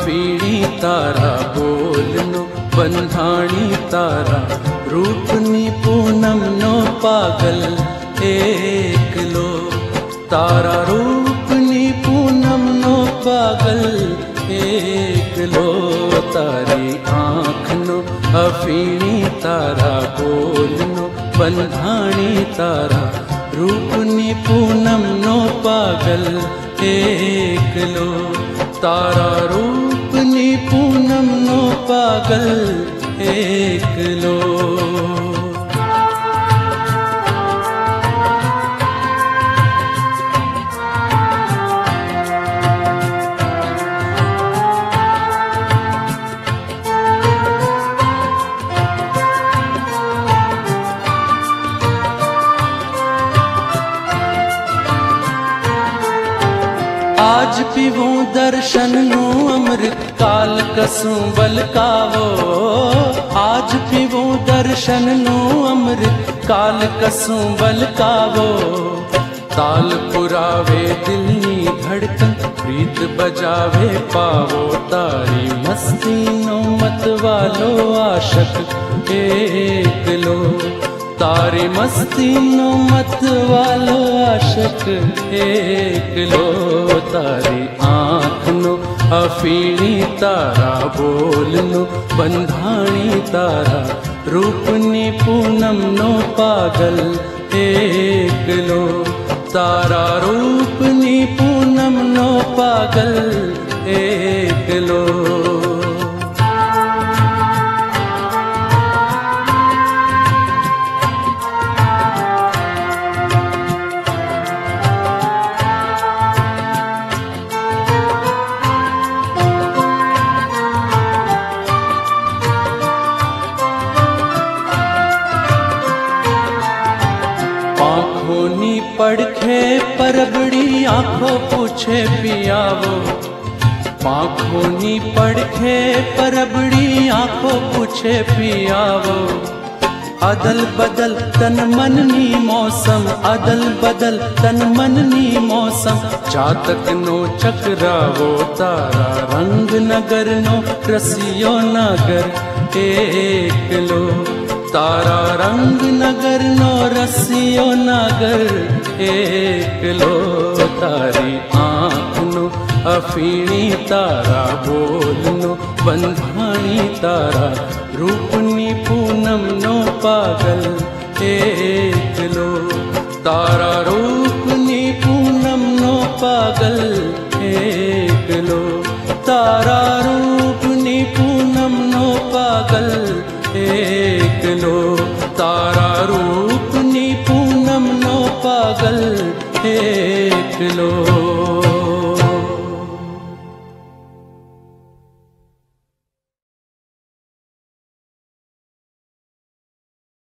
अफीणी तारा बोलनो बंधाणी तारा Rupani Poonam no पागल एकलो तारा Rupani Poonam no पागल एकलो तारी आँख नो अफीणी तारा बोलनो बंधाणी तारा रूपनी पूनम नो पागल एकलो तारा रूपनी पूनम नो पागल एकलो। आज पीवूं दर्शन नू अमृत काल कसूं बलकावो आज पीवूं दर्शन नू अमृत काल कसूं बलकावो ताल पुरावे दिल नी धड़कन प्रीत बजावे पावो तारी मस्ती नो मत वालो आशक एकलो तारी मस्ती नो मत वालो आशक एकलो तारी आँख नो अफीणी तारा बोलनो बंधाणी तारा रूपनी पूनम नो पागल एकलो तारा रूपनी पूनम नो पागल एकलो। आँखों पड़खे परबड़ी आँखों पूछे पियावो आँखों पड़खे परबड़ी आँखों पूछे पियावो अदल बदल तन मन नी मौसम अदल बदल तन मन नी मौसम चातक नो चकरावो तारा रंग नगर नो रसियो नगर एकलो तारा रंग नगर नो रसियो नगर एकलो तारी आँख नो अफीणी तारा बोलनो बंधाणी तारा रूपनी पूनम नो पागल एकलो तारा रूपनी पूनम नो पागल एकलो तारा रूपनी पूनम नो पागल एकलो तारा